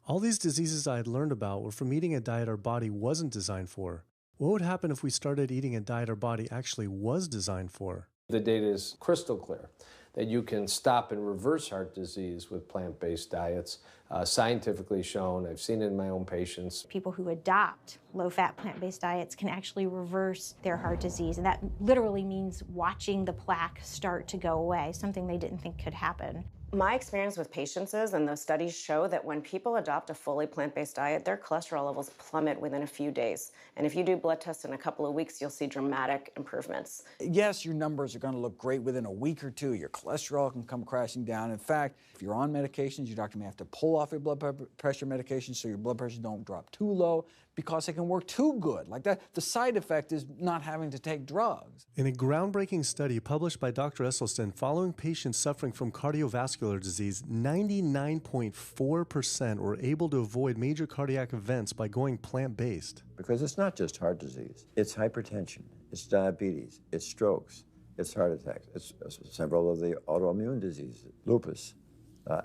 All these diseases I had learned about were from eating a diet our body wasn't designed for. What would happen if we started eating a diet our body actually was designed for? The data is crystal clear that you can stop and reverse heart disease with plant-based diets, scientifically shown. I've seen it in my own patients. People who adopt low-fat plant-based diets can actually reverse their heart disease, and that literally means watching the plaque start to go away, something they didn't think could happen. My experience with patients is, and those studies show, that when people adopt a fully plant-based diet, their cholesterol levels plummet within a few days. And if you do blood tests in a couple of weeks, you'll see dramatic improvements. Yes, your numbers are going to look great within a week or two. Your cholesterol can come crashing down. In fact, if you're on medications, your doctor may have to pull off your blood pressure medication so your blood pressure don't drop too low because they can work too good. Like that, the side effect is not having to take drugs. In a groundbreaking study published by Dr. Esselstyn following patients suffering from cardiovascular disease, 99.4% were able to avoid major cardiac events by going plant-based. Because it's not just heart disease. It's hypertension, it's diabetes, it's strokes, it's heart attacks, it's several of the autoimmune diseases, lupus,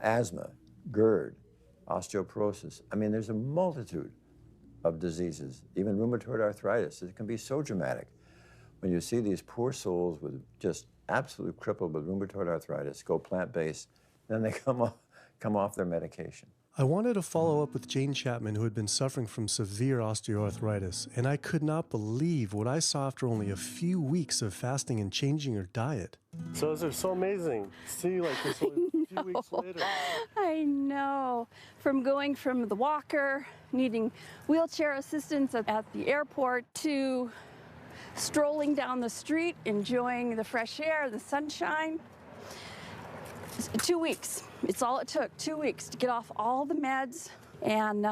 asthma, GERD, osteoporosis. I mean, there's a multitude of diseases, even rheumatoid arthritis. It can be so dramatic. When you see these poor souls with just absolutely crippled with rheumatoid arthritis go plant-based, then they come off their medication. I wanted to follow up with Jane Chapman, who had been suffering from severe osteoarthritis, and I could not believe what I saw after only a few weeks of fasting and changing her diet. So it's so amazing. See, like this only a few weeks later. I know. From going from the walker, needing wheelchair assistance at the airport, to strolling down the street, enjoying the fresh air, the sunshine. 2 weeks. It's all it took, 2 weeks to get off all the meds and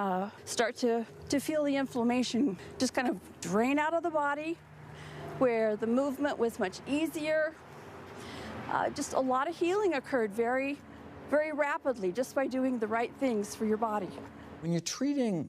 start to feel the inflammation just kind of drain out of the body, where the movement was much easier. Just a lot of healing occurred very, very rapidly just by doing the right things for your body. When you're treating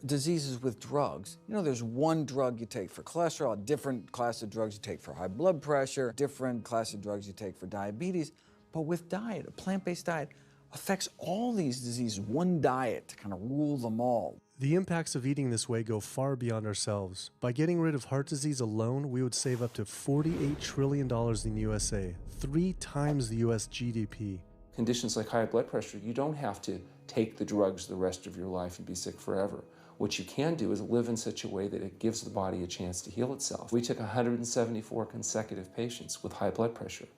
diseases with drugs, you know, there's one drug you take for cholesterol, a different class of drugs you take for high blood pressure, different class of drugs you take for diabetes. But with diet, a plant-based diet affects all these diseases, one diet to kind of rule them all. The impacts of eating this way go far beyond ourselves. By getting rid of heart disease alone, we would save up to $48 trillion in the USA, 3 times the US GDP. Conditions like high blood pressure, you don't have to take the drugs the rest of your life and be sick forever. What you can do is live in such a way that it gives the body a chance to heal itself. We took 174 consecutive patients with high blood pressure,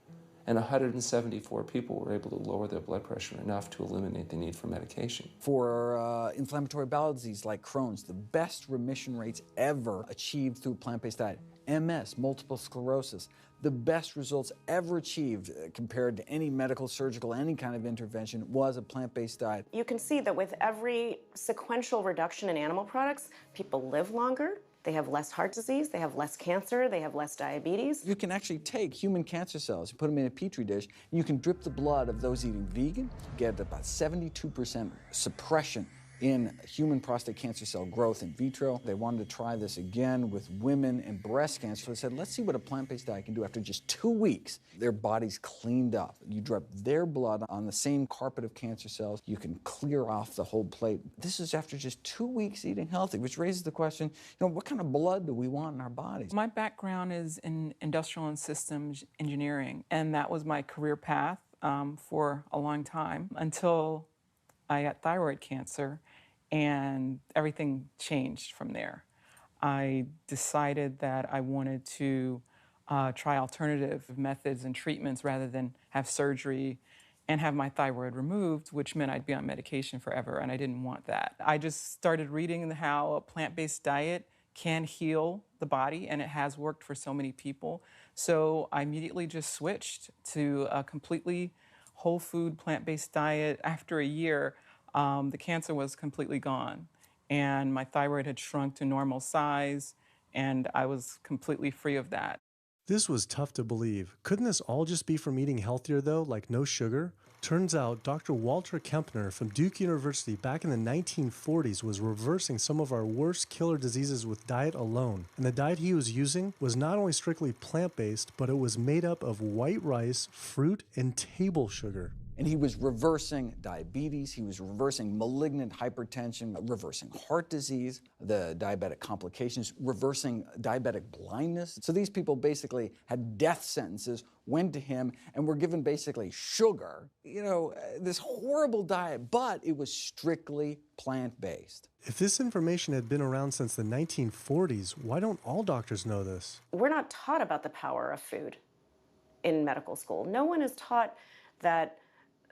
and 174 people were able to lower their blood pressure enough to eliminate the need for medication. For inflammatory bowel disease like Crohn's, the best remission rates ever achieved through plant-based diet. MS, multiple sclerosis, the best results ever achieved compared to any medical, surgical, any kind of intervention was a plant-based diet. You can see that with every sequential reduction in animal products, people live longer, they have less heart disease, they have less cancer, they have less diabetes. You can actually take human cancer cells, you put them in a petri dish, and you can drip the blood of those eating vegan, get about 72% suppression in human prostate cancer cell growth in vitro. They wanted to try this again with women and breast cancer. So they said, let's see what a plant-based diet can do. After just 2 weeks, their bodies cleaned up. You drop their blood on the same carpet of cancer cells. You can clear off the whole plate. This is after just 2 weeks eating healthy, which raises the question, what kind of blood do we want in our bodies? My background is in industrial and systems engineering, and that was my career path for a long time until I got thyroid cancer, and everything changed from there. I decided that I wanted to try alternative methods and treatments rather than have surgery and have my thyroid removed, which meant I'd be on medication forever, and I didn't want that. I just started reading how a plant-based diet can heal the body, and it has worked for so many people. So I immediately just switched to a completely whole food plant-based diet. After a year, the cancer was completely gone, and my thyroid had shrunk to normal size, and I was completely free of that. This was tough to believe. Couldn't this all just be from eating healthier though, like no sugar? Turns out Dr. Walter Kempner from Duke University back in the 1940s was reversing some of our worst killer diseases with diet alone. And the diet he was using was not only strictly plant-based, but it was made up of white rice, fruit, and table sugar. And he was reversing diabetes, he was reversing malignant hypertension, reversing heart disease, the diabetic complications, reversing diabetic blindness. So these people basically had death sentences, went to him, and were given basically sugar, this horrible diet, but it was strictly plant-based. If this information had been around since the 1940s, why don't all doctors know this? We're not taught about the power of food in medical school. No one is taught that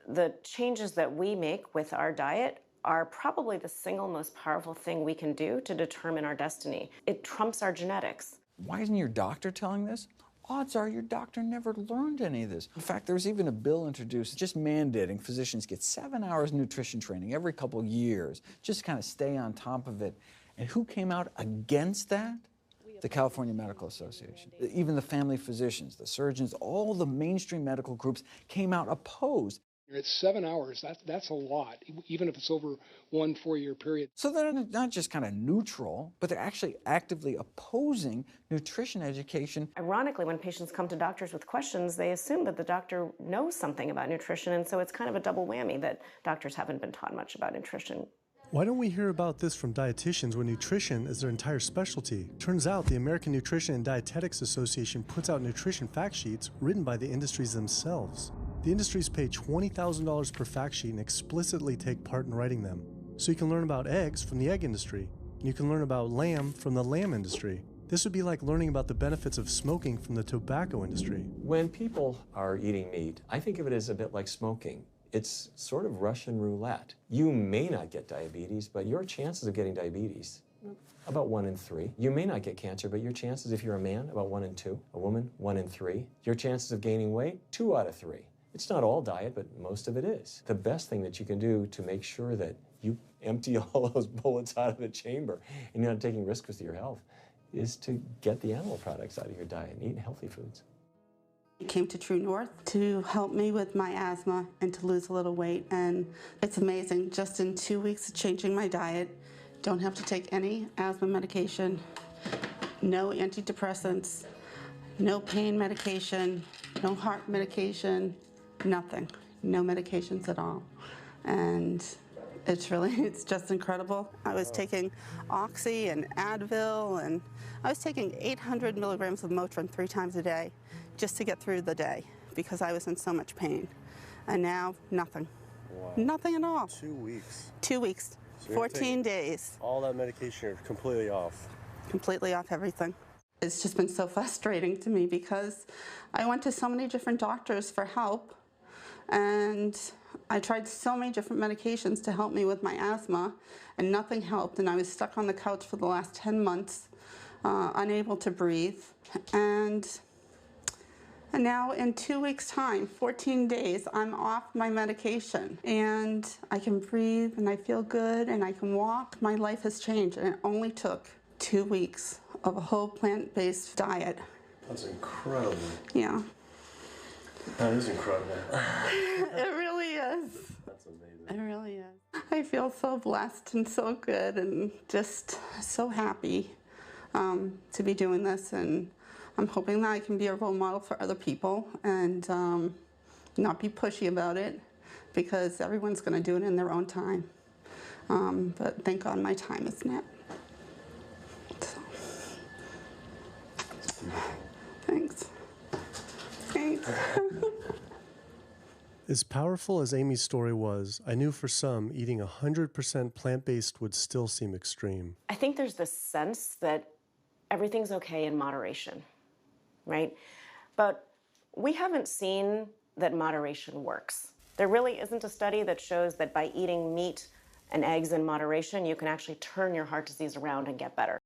the changes that we make with our diet are probably the single most powerful thing we can do to determine our destiny. It trumps our genetics. Why isn't your doctor telling this? Odds are your doctor never learned any of this. In fact, there was even a bill introduced just mandating physicians get 7 hours nutrition training every couple years, just to kind of stay on top of it. And who came out against that? The California Medical Association. Even the family physicians, the surgeons, all the mainstream medical groups came out opposed. It's 7 hours. That's a lot, even if it's over 1 4-year period. So they're not just kind of neutral, but they're actually actively opposing nutrition education. Ironically, when patients come to doctors with questions, they assume that the doctor knows something about nutrition, and so it's kind of a double whammy that doctors haven't been taught much about nutrition. Why don't we hear about this from dietitians when nutrition is their entire specialty? Turns out the American Nutrition and Dietetics Association puts out nutrition fact sheets written by the industries themselves. The industries pay $20,000 per fact sheet and explicitly take part in writing them. So you can learn about eggs from the egg industry, and you can learn about lamb from the lamb industry. This would be like learning about the benefits of smoking from the tobacco industry. When people are eating meat, I think of it as a bit like smoking. It's sort of Russian roulette. You may not get diabetes, but your chances of getting diabetes, about 1 in 3. You may not get cancer, but your chances, if you're a man, about 1 in 2. A woman, 1 in 3. Your chances of gaining weight, 2 out of 3. It's not all diet, but most of it is. The best thing that you can do to make sure that you empty all those bullets out of the chamber and you're not taking risks with your health is to get the animal products out of your diet and eat healthy foods. I came to True North to help me with my asthma and to lose a little weight, and it's amazing. Just in 2 weeks of changing my diet, don't have to take any asthma medication, no antidepressants, no pain medication, no heart medication, nothing, no medications at all. And it's just incredible. I was taking Oxy and Advil, and I was taking 800 milligrams of Motrin 3 times a day just to get through the day because I was in so much pain. And now, nothing. Wow. Nothing at all. 2 weeks. 2 weeks, So 14 days. All that medication, you're completely off. Completely off everything. It's just been so frustrating to me because I went to so many different doctors for help, and I tried so many different medications to help me with my asthma, and nothing helped, and I was stuck on the couch for the last 10 months, unable to breathe. And now in 2 weeks' time, 14 days, I'm off my medication, and I can breathe, and I feel good, and I can walk. My life has changed, and it only took 2 weeks of a whole plant-based diet. That's incredible. Yeah. That is incredible. It really is. That's amazing. It really is. I feel so blessed and so good and just so happy to be doing this, and I'm hoping that I can be a role model for other people and not be pushy about it, because everyone's going to do it in their own time. But thank God my time is now. So. Thanks. Thanks. As powerful as Amy's story was, I knew for some, eating 100% plant-based would still seem extreme. I think there's this sense that everything's okay in moderation, right? But we haven't seen that moderation works. There really isn't a study that shows that by eating meat and eggs in moderation, you can actually turn your heart disease around and get better.